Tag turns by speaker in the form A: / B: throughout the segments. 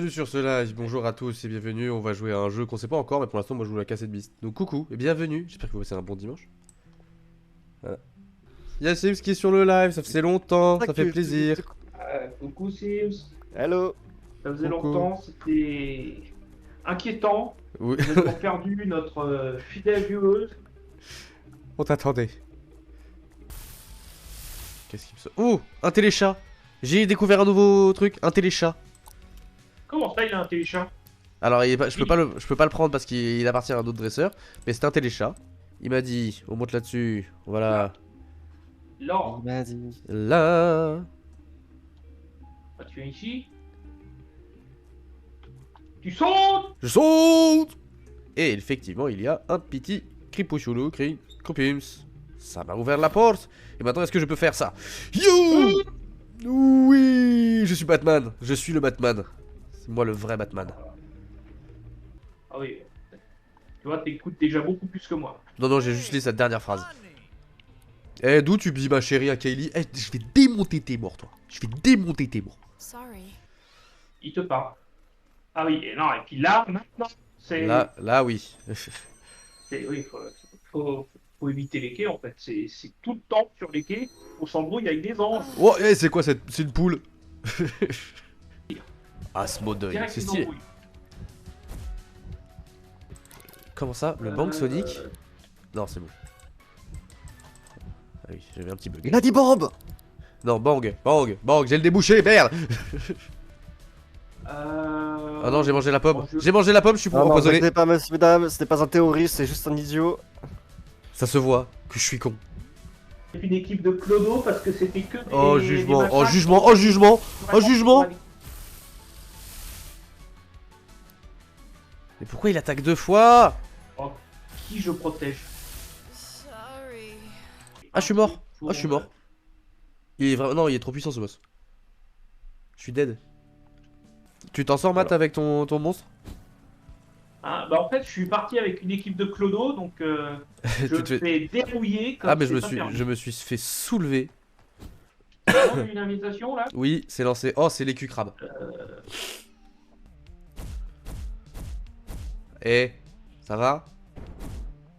A: bienvenue sur ce live, bonjour à tous et bienvenue, on va jouer à un jeu qu'on sait pas encore mais pour l'instant moi je joue à la cassette beast. Donc coucou et bienvenue, j'espère que vous passez un bon dimanche. Voilà. Y'a Sims qui est sur le live, ça faisait longtemps, ça fait plaisir.
B: Coucou Sims,
C: Hello.
B: ça faisait
A: Coucou.
B: longtemps, c'était inquiétant.
A: Oui,
B: Nous avons perdu notre fidèle vieweuse.
A: on t'attendait. Qu'est-ce qu'il me sort? Oh, un téléchat. J'ai découvert un nouveau truc, un téléchat.
B: Comment ça, il a un téléchat?
A: Alors je peux pas le prendre parce qu'il appartient à un autre dresseur, mais c'est un téléchat. Il m'a dit, on monte là-dessus, voilà.
B: Là,
C: Il m'a dit.
A: Là.
B: bah, tu viens ici. Tu sautes.
A: Je saute. Et effectivement, il y a un petit Cripouchoulou, Cripims. Ça m'a ouvert la porte. Et maintenant, est-ce que je peux faire ça? Yo. Oui, je suis Batman. Je suis le Batman. C'est moi le vrai Batman.
B: Ah oui, tu vois, t'écoutes déjà beaucoup plus que moi.
A: Non, non, j'ai juste lu cette dernière phrase. Eh, d'où tu dis ma chérie à Kaylee? Eh, je vais démonter tes morts, toi. Je vais démonter tes morts.
D: Sorry.
B: Il te parle. Ah oui, et non, et puis là, maintenant, c'est...
A: Là, oui.
B: Oui, faut éviter les quais, en fait. C'est tout le temps sur les quais, on s'embrouille avec des anges.
A: Oh, eh, c'est quoi cette... C'est une poule. Ah, ce mot d'œil,
B: Direct
A: c'est
B: des
A: stylé.
B: embrouilles.
A: Comment ça? Le bang Sonic? Non, c'est bon. Ah oui, j'avais un petit bug.
C: Il a dit bombe.
A: Non, bang, j'ai le débouché, merde. Ah non, j'ai mangé la pomme. J'ai mangé la pomme, je suis pour
C: Non,
A: empoisonner.
C: ce n'est pas, monsieur, mesdames, ce n'est pas un terroriste, c'est juste un idiot.
A: Ça se voit que je suis con.
B: Une équipe de clodo parce que c'était que des...
A: Oh, jugement,
B: des
A: oh,
B: massacres.
A: jugement, oh, jugement, oh, jugement. Mais pourquoi il attaque deux fois?
B: Oh, qui je protège?
D: Sorry.
A: Ah, je suis mort. Ah, je suis mort. Il est vraiment... Non, il est trop puissant ce boss. Je suis dead. Tu t'en sors, Matt, avec ton monstre?
B: Ah, bah en fait, je suis parti avec une équipe de clodo, donc je
A: Tu
B: me
A: te fais...
B: fais dérouiller comme
A: Ah, mais
B: c'est pas permis.
A: je me suis fait soulever.
B: T'as une invitation là?
A: Oui, c'est lancé. Oh, c'est l'écu crabe. Eh, ça va?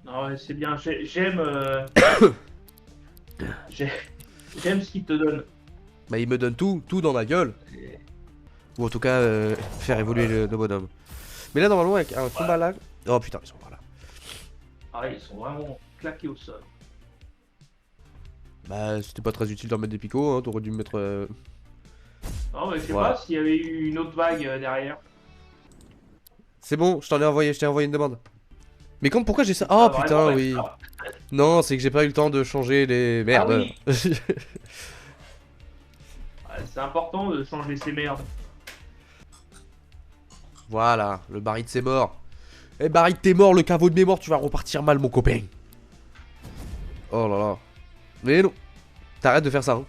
B: Non, ouais, c'est bien, j'aime... j'aime ce qu'il te donne.
A: Bah, il me donne tout dans ma gueule. Ou en tout cas, faire évoluer le bonhomme. Mais là, normalement, avec un combat là... Oh putain, ils sont par là.
B: Ah, ils sont vraiment claqués au sol.
A: Bah, c'était pas très utile d'en mettre des picots, hein. T'aurais dû me mettre...
B: Non, mais je sais
A: Voilà.
B: pas s'il y avait eu une autre vague derrière.
A: C'est bon, je t'ai envoyé une demande. Mais pourquoi j'ai ça? Oh
B: Ah,
A: putain,
B: vraiment,
A: oui.
B: ouais.
A: Non, c'est que j'ai pas eu le temps de changer les... Merde.
B: oui. Ouais, c'est important de changer ces merdes.
A: Voilà, le baril de ses morts. Eh, baril de tes morts, le caveau de mes morts, tu vas repartir mal, mon copain. Oh là là. Mais non. T'arrêtes de faire ça, hein.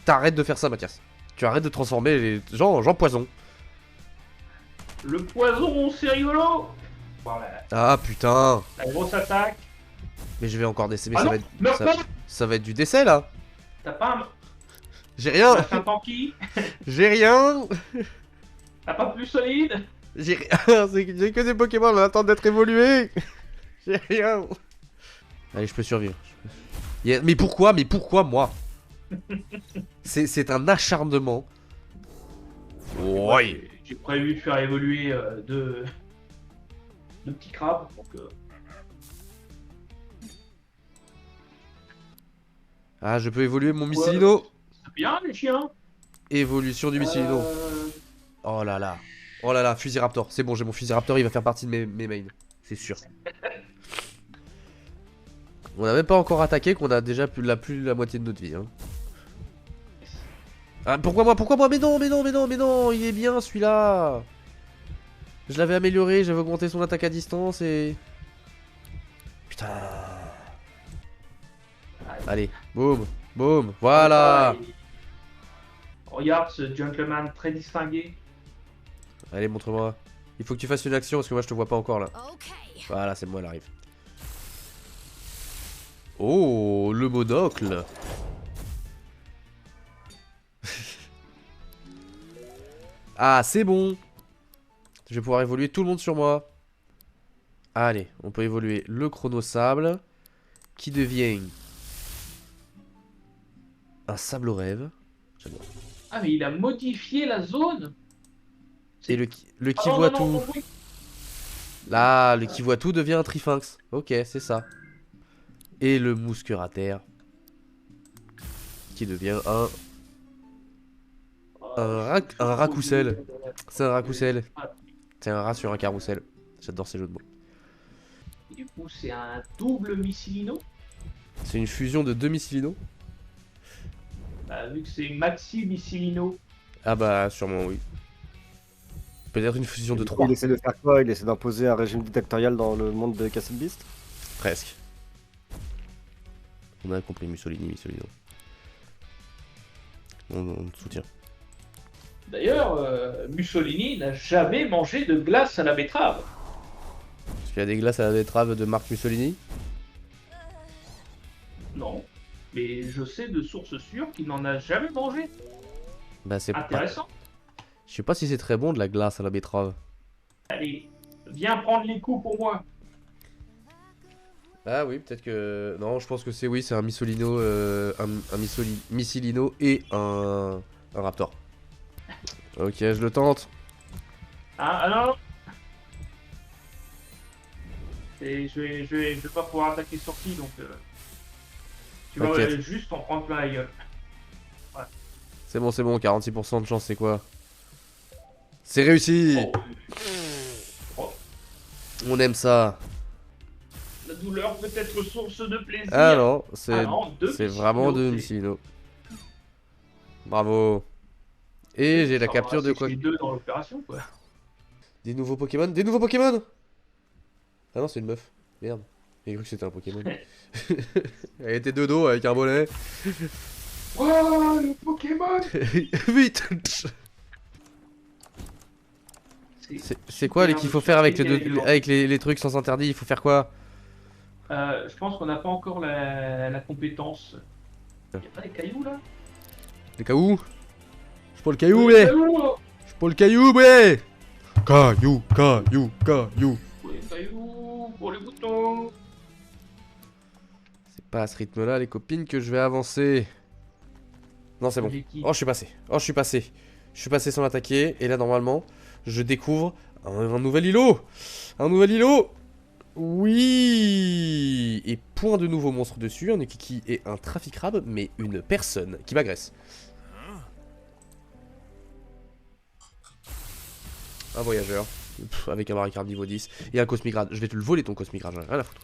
A: T'arrêtes de faire ça, Mathias. Tu arrêtes de transformer les gens en poison.
B: Le poison, c'est rigolo. Voilà,
A: Ah putain.
B: la grosse attaque.
A: Mais je vais encore décès, mais
B: Ah
A: ça
B: non,
A: va être...
B: meurs
A: ça...
B: pas.
A: ça va être du décès, là.
B: T'as pas un...
A: J'ai rien.
B: T'as un tanky.
A: J'ai rien.
B: T'as pas plus solide.
A: J'ai rien. J'ai que des Pokémon en attente d'être évolués. J'ai rien. Allez, je peux survivre. Mais pourquoi moi? C'est un acharnement. Oui.
B: J'ai prévu de faire évoluer deux petits crabes. Donc,
A: Ah, je peux évoluer mon Missilino.
B: c'est bien les chiens.
A: Évolution du Missilino. Oh là là. Oh là là, fusil raptor. C'est bon, j'ai mon fusil raptor, il va faire partie de mes mains. C'est sûr. On a même pas encore attaqué qu'on a déjà plus la moitié de notre vie. Hein. Ah, pourquoi moi? Mais non, il est bien celui-là. Je l'avais amélioré, j'avais augmenté son attaque à distance et... Putain. Allez, boum, voilà.
B: Regarde ce gentleman très distingué.
A: Allez, montre-moi. Il faut que tu fasses une action parce que moi je te vois pas encore là.
D: Okay.
A: Voilà, c'est bon, elle arrive. Oh, le monocle. Ah, c'est bon. Je vais pouvoir évoluer tout le monde sur moi. Allez, on peut évoluer le chrono-sable. Qui devient un sable au rêve. J'adore.
B: Ah, mais il a modifié la zone.
A: Et le qui
B: Ah non,
A: voit
B: non,
A: tout.
B: non, oui.
A: Là, le qui voit tout devient un Trifinx. Ok, c'est ça. Et le mousquerater. Qui devient un racoussel. C'est un racoussel. C'est un rat sur un carrousel. J'adore ces jeux de mots.
B: Du coup, c'est un double Missilino.
A: C'est une fusion de deux Missilino.
B: Bah, vu que c'est Maxi Missilino.
A: Ah bah, sûrement oui. Peut-être une fusion de 3.
C: Il essaie de faire quoi? Il essaie d'imposer un régime dictatorial dans le monde de Castle Beast?
A: Presque. On a compris Mussolino. On te soutient.
B: D'ailleurs, Mussolini n'a jamais mangé de glace à la betterave.
A: Parce qu'il y a des glaces à la betterave de Marc Mussolini.
B: Non. Mais je sais de sources sûres qu'il n'en a jamais mangé.
A: Bah c'est pas...
B: Intéressant.
A: Je sais pas si c'est très bon de la glace à la betterave.
B: Allez, viens prendre les coups pour moi.
A: Ah oui, peut-être que... Non, je pense que c'est oui, c'est un Missolino, Missilino et un Raptor. Ok, je le tente.
B: Ah non. Et je vais pas pouvoir attaquer sur qui, donc... tu vas
A: T'inquiète.
B: juste en prendre plein la gueule.
A: C'est bon, 46% de chance, c'est quoi? C'est réussi.
B: Oh.
A: On aime ça.
B: La douleur peut être source de plaisir.
A: Ah non,
B: Ah
A: c'est
B: non, deux
A: vraiment
B: Missilino,
A: de
B: c'est-
A: Missilino. Bravo. Et j'ai la
B: Ça
A: capture
B: va,
A: de
B: c'est
A: quoi?
B: les deux dans l'opération, quoi.
A: Des nouveaux Pokémon? Des nouveaux Pokémon! Ah non, c'est une meuf. Merde. J'ai cru que c'était un Pokémon. Elle était de dos avec un bonnet.
B: Oh, le Pokémon!
A: Vite! C'est quoi qu'il faut faire avec, les trucs sans interdit? Il faut faire quoi?
B: Je pense qu'on n'a pas encore la compétence. Y'a pas des cailloux là?
A: Les cailloux? Je prends le caillou, mais! Je prends le caillou, mais! Caillou.
B: Pour les cailloux, pour les boutons.
A: C'est pas à ce rythme-là, les copines, que je vais avancer. Non, c'est bon. Oh, je suis passé. Je suis passé sans l'attaquer. Et là, normalement, je découvre un nouvel îlot. Oui. Et point de nouveaux monstres dessus. Un Ukiki et un Traficrabe, mais une personne qui m'agresse. Un voyageur. Pff, avec un Maricarbe niveau 10. Et un Cosmigrade. Je vais te le voler ton Cosmigrade, j'en ai rien à foutre.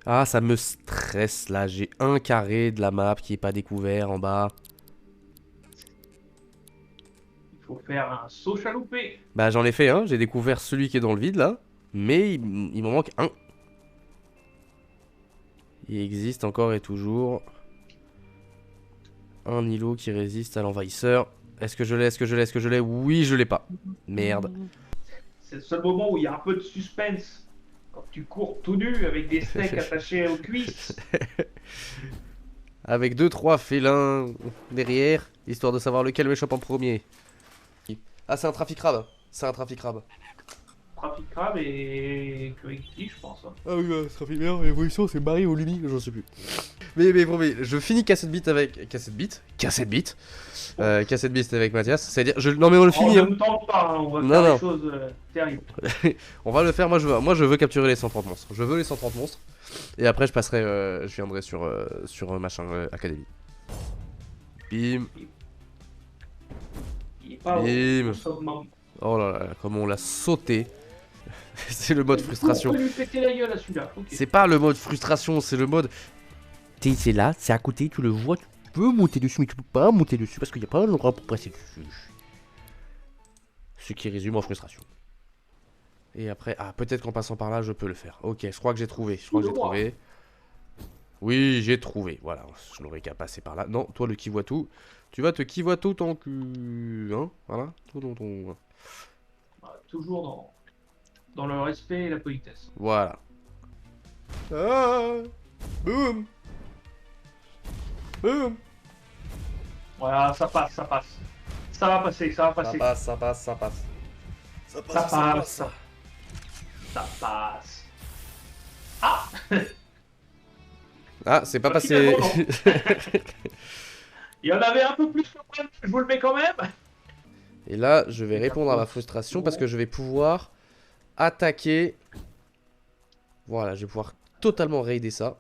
A: Ah, ça me stresse là. J'ai un carré de la map qui est pas découvert en bas.
B: Il faut faire un saut chaloupé.
A: Bah j'en ai fait un, j'ai découvert celui qui est dans le vide là. Mais il m'en manque un. Il existe encore et toujours un îlot qui résiste à l'envahisseur. Est-ce que je l'ai? Oui, je l'ai pas. Merde.
B: C'est le seul moment où il y a un peu de suspense. Quand tu cours tout nu avec des steaks attachés aux cuisses.
A: Avec 2-3 félins derrière, histoire de savoir lequel me chope en premier. Ah, c'est un Traficrabe.
B: Trafic crabe et Curicti, je pense. Hein.
A: Ah oui, bah, Trafic meilleure évolution, c'est Marie ou Lumi, j'en sais plus. Mais promis, je finis Cassette Beat avec. Cassette Beat avec Mathias. C'est-à-dire, non mais on le finit.
B: On ne tente pas, hein, on va
A: Non,
B: faire
A: non.
B: des choses terribles.
A: On va le faire, moi je veux capturer les 130 monstres. Je veux les 130 monstres. Et après je passerai, je viendrai sur machin Académie. Bim.
B: Il est pas
A: Bim.
B: au summum.
A: Oh là là, comment on l'a sauté. C'est le mode
B: On
A: frustration.
B: peut lui péter la gueule à celui-là. Ok.
A: C'est pas le mode frustration, c'est le mode... C'est là, c'est à côté, tu le vois, tu peux monter dessus, mais tu peux pas monter dessus parce qu'il n'y a pas d'endroit pour passer dessus. Ce qui résume en frustration. Et après, ah, peut-être qu'en passant par là, je peux le faire. Ok, je crois que j'ai trouvé, Oui, j'ai trouvé, voilà, je n'aurais qu'à passer par là. Non, toi le qui voit tout, tu vas te qui voit tout en cul, hein, voilà, tout dans ton...
B: Toujours dans le respect et la politesse.
A: Voilà. Ah, boum. Boum.
B: Voilà, ça passe. Ça va passer.
A: Ça Ça
B: Ça passe. Ça passe. Ah.
A: Ah, c'est pas
B: Bah,
A: passé.
B: Il y en avait un peu plus que moi, je vous le mets quand même.
A: Et là, je vais répondre à ma frustration parce que je vais pouvoir attaquer. Voilà, je vais pouvoir totalement raider ça.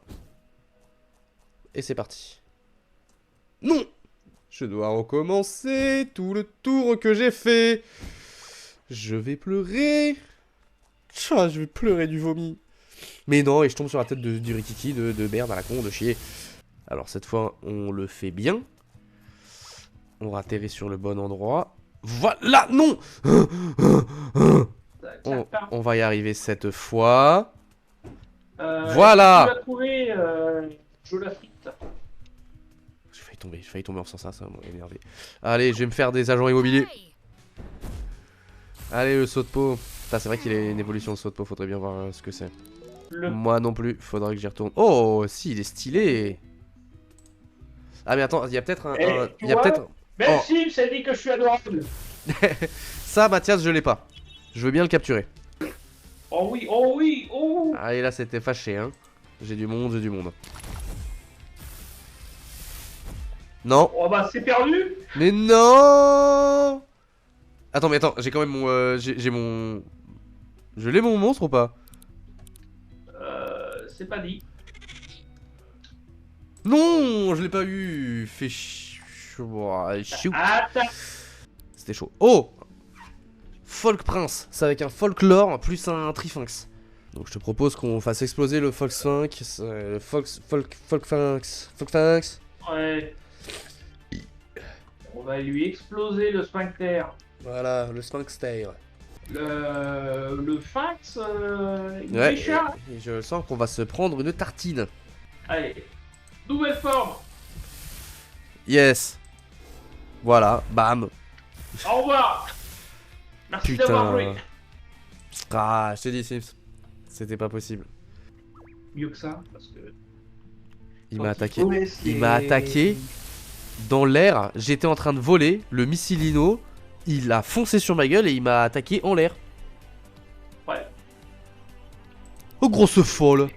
A: Et c'est parti. Non! Je dois recommencer tout le tour que j'ai fait. Je vais pleurer. Ah, je vais pleurer du vomi. Mais non, et je tombe sur la tête du Rikiki, de merde à la con, de chier. Alors cette fois, on le fait bien. On va atterrir sur le bon endroit. Voilà, non! On va y arriver cette fois. Voilà.
B: Tu as trouvé je la frite.
A: J'ai failli tomber en sens ça m'a énervé. Allez, je vais me faire des agents immobiliers. Allez, le saut de peau. C'est vrai qu'il y a une évolution de saut de peau, faudrait bien voir ce que c'est. Moi non plus, faudrait que j'y retourne. Oh, si, il est stylé. Ah mais attends, il y a peut-être un... il y a peut-être...
B: Merci, ça dit que je suis adorable.
A: Ça, Mathias, je l'ai pas. Je veux bien le capturer.
B: Oh oui, oh oui, oh.
A: Allez, là, c'était fâché, hein. J'ai du monde, j'ai du monde. Non.
B: Oh bah c'est perdu.
A: Mais non. Attends, mais attends, j'ai quand même mon... j'ai mon... Je l'ai mon monstre ou pas?
B: C'est pas dit.
A: Non, je l'ai pas eu. Fait chaud.
B: Attends.
A: C'était chaud. Oh, Folk Prince. C'est avec un folklore plus un Trifinx. Donc je te propose qu'on fasse exploser le Folksphinx. Le Folksphinx.
B: Ouais. On va lui exploser le sphincter.
A: Voilà, le Sphinxter.
B: Le sphinx, il
A: Ouais,
B: est chat.
A: et je sens qu'on va se prendre une tartine.
B: Allez, nouvelle forme.
A: Yes. Voilà, bam.
B: Au revoir. Merci d'avoir joué.
A: Putain. Ah, je t'ai dit, Sims. C'était pas possible.
B: Mieux que ça, parce que...
A: Il m'a attaqué. Il m'a attaqué dans l'air. J'étais en train de voler. Le missilino, il a foncé sur ma gueule et il m'a attaqué en l'air.
B: Ouais.
A: Oh, grosse folle.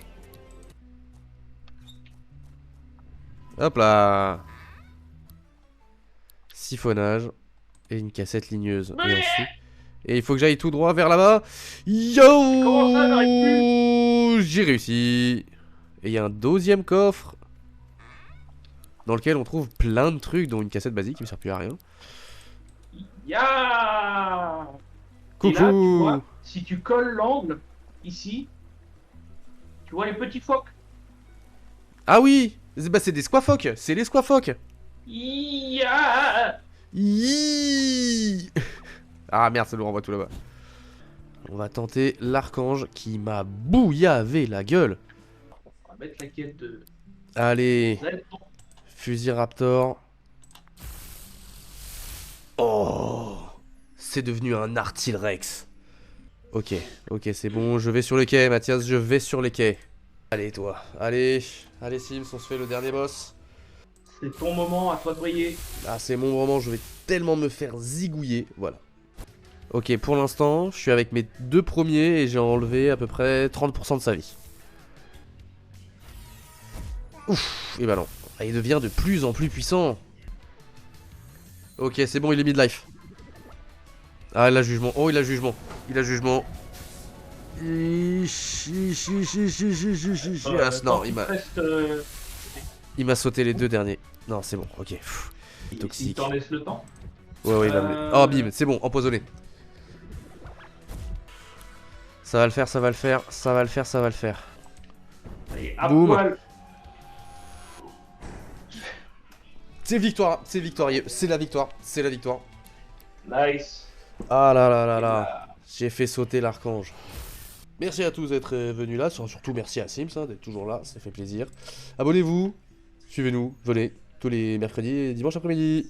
A: Hop là. Siphonnage. Et une cassette ligneuse. Et ensuite... Et il faut que j'aille tout droit vers là-bas. Yo!
B: Comment ça, j'arrive
A: J'ai réussi. Et il y a un deuxième coffre dans lequel on trouve plein de trucs, dont une cassette basique qui me sert plus à rien.
B: Ya.
A: Coucou.
B: Et là, tu vois, si tu colles l'angle, ici, tu vois les petits phoques.
A: Ah oui, bah c'est des squafocs, c'est les squafocs.
B: Ya.
A: Yii. Ah merde, ça nous renvoie tout là-bas. On va tenter l'archange qui m'a bouillavé la gueule.
B: On va mettre la quête de...
A: Allez, fusil raptor. Oh, c'est devenu un Artilrex. Ok, ok, c'est bon, je vais sur les quais, Mathias, je vais sur les quais. Allez, toi, allez Sims, on se fait le dernier boss.
B: C'est ton moment, à toi de briller.
A: Ah, c'est mon moment, je vais tellement me faire zigouiller, voilà. Ok, pour l'instant, je suis avec mes deux premiers et j'ai enlevé à peu près 30% de sa vie. Ouf, et bah non, il devient de plus en plus puissant. Ok, c'est bon, il est mid-life. Ah, il a jugement, oh, il a jugement, il a jugement. Ah, non, il m'a sauté les deux derniers. Non, c'est bon, ok. Pff,
B: Il
A: toxique.
B: t'en laisse le temps.
A: Ouais, il va me... Oh, bim, c'est bon, empoisonné. Ça va le faire, ça va le faire, ça va le faire, ça va le faire.
B: Allez, à
A: Boum.
B: poil.
A: C'est victoire, c'est victorieux, c'est la victoire, c'est la victoire.
B: Nice.
A: Ah là là là là, j'ai fait sauter l'archange. Merci à tous d'être venus là, surtout merci à Sims d'être toujours là, ça fait plaisir. Abonnez-vous, suivez-nous, venez tous les mercredis et dimanches après-midi.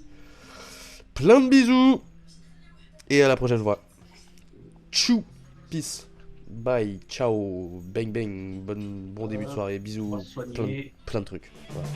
A: Plein de bisous et à la prochaine fois. Tchou, peace, bye, ciao, bang bang, bon début de soirée, bisous, plein de trucs. Voilà.